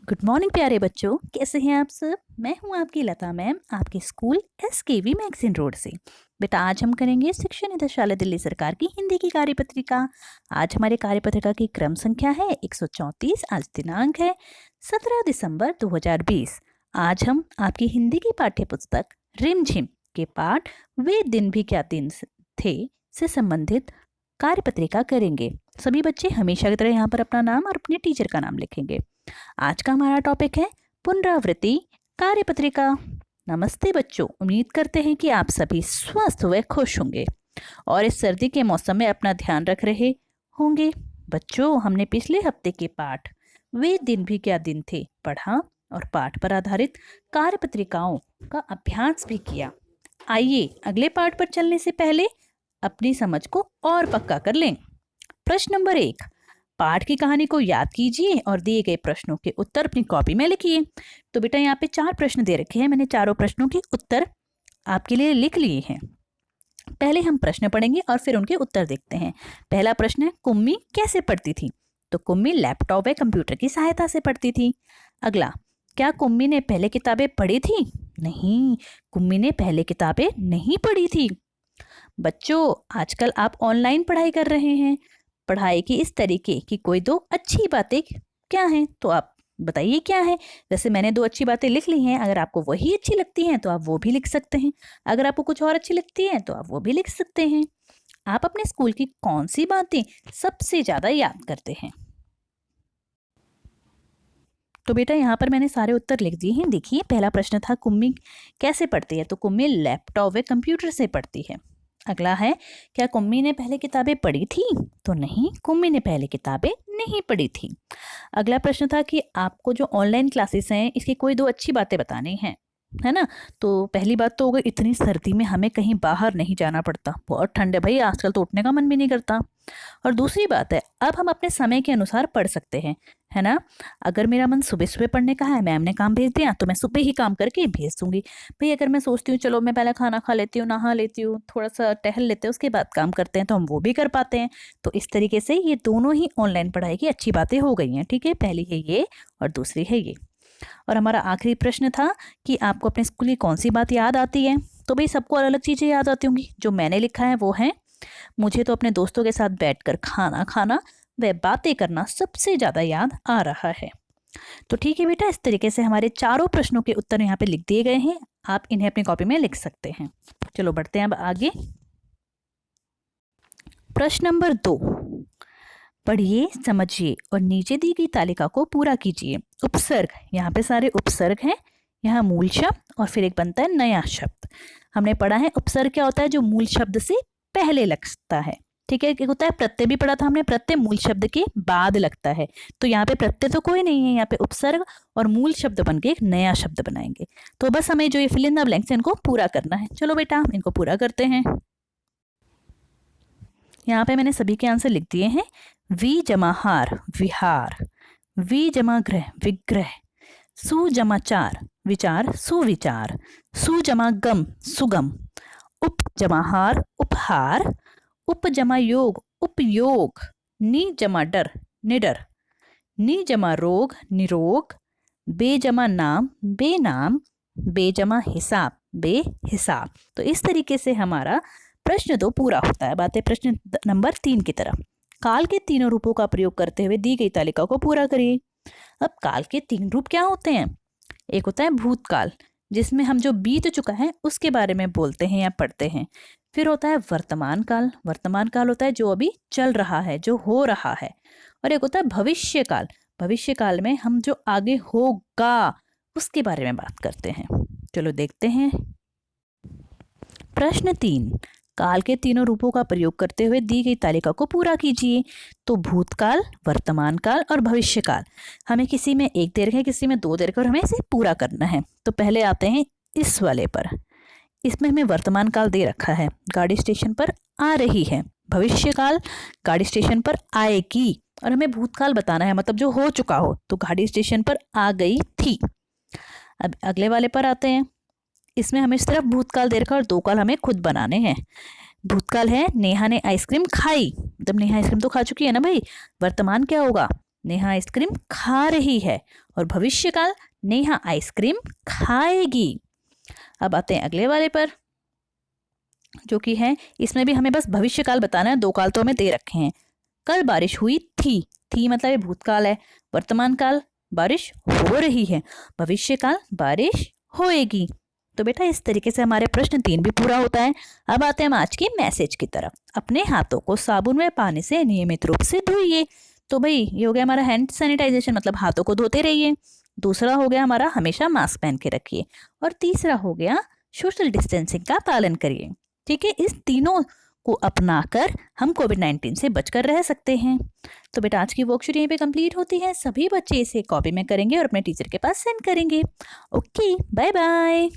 Good morning प्यारे बच्चों, कैसे हैं आप सब। मैं हूं आपकी लता मैम, आपके स्कूल SKV मैगजीन रोड से। बेटा आज हम करेंगे शिक्षा निदेशालय दिल्ली सरकार की हिंदी की कार्यपत्रिका। आज हमारे कार्यपत्रिका की क्रम संख्या है 134। आज दिनांक है 17 दिसंबर 2020। आज हम आपकी हिंदी की पाठ्य पुस्तक रिमझिम के पाठ वे दिन भी क्या दिन थे से संबंधित कार्यपत्रिका करेंगे। सभी बच्चे हमेशा की तरह यहाँ पर अपना नाम और अपने टीचर का नाम लिखेंगे। आज का हमारा टॉपिक है पुनरावृत्ति कार्यपत्रिका। नमस्ते बच्चों, उम्मीद करते हैं कि आप सभी स्वस्थ व खुश होंगे और इस सर्दी के मौसम में अपना ध्यान रख रहे होंगे। बच्चों, हमने पिछले हफ्ते के पाठ वे दिन भी क्या दिन थे पढ़ा और पाठ पर आधारित कार्यपत्रिकाओं का अभ्यास भी किया। आइए अगले पाठ पर चलने से पहले अपनी समझ को और पक्का कर लें। प्रश्न नंबर 1, पाठ की कहानी को याद कीजिए और दिए गए प्रश्नों के उत्तर अपनी कॉपी में लिखिए। तो बेटा यहाँ पे 4 प्रश्न दे रखे हैं, मैंने चारों प्रश्नों के उत्तर आपके लिए लिख लिए हैं। पहले हम प्रश्न पढ़ेंगे और फिर उनके उत्तर देखते हैं। पहला प्रश्न है, कुम्मी कैसे पढ़ती थी? तो कुम्मी लैपटॉप व कंप्यूटर की सहायता से पढ़ती थी। अगला, क्या कुम्मी ने पहले किताबें पढ़ी थी? नहीं, कुम्मी ने पहले किताबें नहीं पढ़ी थी। बच्चों, आजकल आप ऑनलाइन पढ़ाई कर रहे हैं। पढ़ाई की इस तरीके की कोई 2 अच्छी बातें क्या हैं? तो आप बताइए क्या है। जैसे मैंने 2 अच्छी बातें लिख ली हैं, अगर आपको वही अच्छी लगती हैं तो आप वो भी लिख सकते हैं। अगर आपको कुछ और अच्छी लगती है तो आप वो भी लिख सकते हैं। आप अपने स्कूल की कौन सी बातें सबसे ज्यादा याद करते हैं? तो बेटा यहाँ पर मैंने सारे उत्तर लिख दिए हैं। देखिए, पहला प्रश्न था कुम्मी कैसे पढ़ती है? तो कुम्मी लैपटॉप व कंप्यूटर से पढ़ती है। अगला है, क्या कुम्मी ने पहले किताबें पढ़ी थी? तो नहीं, कुम्मी ने पहले किताबें नहीं पढ़ी थी। अगला प्रश्न था कि आपको जो ऑनलाइन क्लासेस हैं इसकी कोई 2 अच्छी बातें बतानी हैं, है ना। तो पहली बात तो होगी, इतनी सर्दी में हमें कहीं बाहर नहीं जाना पड़ता। बहुत ठंड है भाई, आजकल तो उठने का मन भी नहीं करता। और दूसरी बात है, अब हम अपने समय के अनुसार पढ़ सकते हैं, है ना। अगर मेरा मन सुबह सुबह पढ़ने का है, मैम ने काम भेज दिया तो मैं सुबह ही काम करके भेज दूंगी। भाई अगर मैं सोचती हूँ चलो मैं पहले खाना खा लेती हूँ, नहा लेती हूँ, थोड़ा सा टहल लेते हैं, उसके बाद काम करते हैं, तो हम वो भी कर पाते हैं। तो इस तरीके से ये दोनों ही ऑनलाइन पढ़ाई की अच्छी बातें हो गई हैं। ठीक है, पहली है ये और दूसरी है ये। और हमारा आखिरी प्रश्न था कि आपको अपने स्कूल की कौन सी बात याद आती है? तो भाई सबको अलग अलग चीज़ें याद आती होंगी। जो मैंने लिखा है वो है, मुझे तो अपने दोस्तों के साथ बैठकर खाना खाना व बातें करना सबसे ज़्यादा याद आ रहा है। तो ठीक है बेटा, इस तरीके से हमारे चारों प्रश्नों के उत्तर यहाँ पे लिख दिए गए हैं। आप इन्हें अपनी कॉपी में लिख सकते हैं। चलो बढ़ते हैं अब आगे। प्रश्न नंबर 2, पढ़िए, समझिए और नीचे दी गई तालिका को पूरा कीजिए। उपसर्ग, यहाँ पे सारे उपसर्ग हैं। यहाँ मूल शब्द और फिर एक बनता है नया शब्द। हमने पढ़ा है उपसर्ग क्या होता है, जो मूल शब्द से पहले लगता है। ठीक है, एक होता है प्रत्यय, भी पढ़ा था हमने, प्रत्यय मूल शब्द के बाद लगता है। तो यहाँ पे प्रत्यय तो कोई नहीं है, यहाँ पे उपसर्ग और मूल शब्द बन के एक नया शब्द बनाएंगे। तो बस हमें जो ये फिल इन द ब्लैंक्स इनको पूरा करना है। चलो बेटा इनको पूरा करते हैं। यहाँ पे मैंने सभी के आंसर लिख दिए हैं। वी जमा हार विहार, वी जमा ग्रह विग्रह, सु जमा चार विचार सुविचार, सु जमा गम सुगम, उप जमा हार उपहार, उप जमा योग उपयोग, नी जमा डर निडर, नी जमा रोग निरोग, बे जमा नाम बेनाम, बे जमा हिसाब बेहिसाब। तो इस तरीके से हमारा प्रश्न 2 पूरा होता है। बातें प्रश्न नंबर 3 की तरफ। काल के तीनों रूपों का प्रयोग करते हुए दी गई तालिका को पूरा करिए। अब काल के 3 रूप क्या होते हैं? एक होता है भूतकाल, जिसमें हम जो बीत चुका है उसके बारे में बोलते हैं या पढ़ते हैं। फिर होता है वर्तमान काल, वर्तमान काल होता है जो अभी चल रहा है, जो हो रहा है। और एक होता है भविष्य काल, भविष्य काल में हम जो आगे होगा उसके बारे में बात करते हैं। चलो देखते हैं। प्रश्न 3, काल के तीनों रूपों का प्रयोग करते हुए दी गई तालिका को पूरा कीजिए। तो भूतकाल, वर्तमान काल और भविष्य काल, हमें किसी में 1 दीर्घ है, किसी में 2 दीर्घ, और हमें इसे पूरा करना है। तो पहले आते हैं इस वाले पर। इसमें हमें वर्तमान काल दे रखा है, गाड़ी स्टेशन पर आ रही है। भविष्य काल, गाड़ी स्टेशन पर आएगी। और हमें भूतकाल बताना है, मतलब जो हो चुका हो। तो गाड़ी स्टेशन पर आ गई थी। अब अगले वाले पर आते हैं। इसमें हमें सिर्फ भूतकाल दे रखा और 2 काल हमें खुद बनाने हैं। भूतकाल है, नेहा ने आइसक्रीम खाई, मतलब नेहा आइसक्रीम तो खा चुकी है ना भाई। वर्तमान क्या होगा, नेहा आइसक्रीम खा रही है। और भविष्यकाल, नेहा आइसक्रीम खाएगी। अब आते हैं अगले वाले पर, जो कि है, इसमें भी हमें बस भविष्यकाल बताना है। 2 काल तो हमें दे रखे हैं। कल बारिश हुई थी मतलब ये भूतकाल है। वर्तमान काल, बारिश हो रही है। भविष्यकाल, बारिश होएगी। तो बेटा इस तरीके से हमारे प्रश्न 3 भी पूरा होता है। अब आते हैं हम आज की मैसेज की तरफ। अपने हाथों को साबुन व पानी से नियमित रूप से धोइए। तो भाई ये हो गया हमारा हैंड सैनिटाइजेशन, मतलब हाथों को धोते रहिए। दूसरा हो गया हमारा हमेशा मास्क पहन के रखिए। और तीसरा हो गया सोशल डिस्टेंसिंग का पालन करिए। ठीक है, इस तीनों को अपनाकर हम कोविड-19 से बचकर रह सकते हैं। तो बेटा आज की वर्कशीट यहीं पे कंप्लीट होती है। सभी बच्चे इसे कॉपी में करेंगे और अपने टीचर के पास सेंड करेंगे। Okay, bye bye.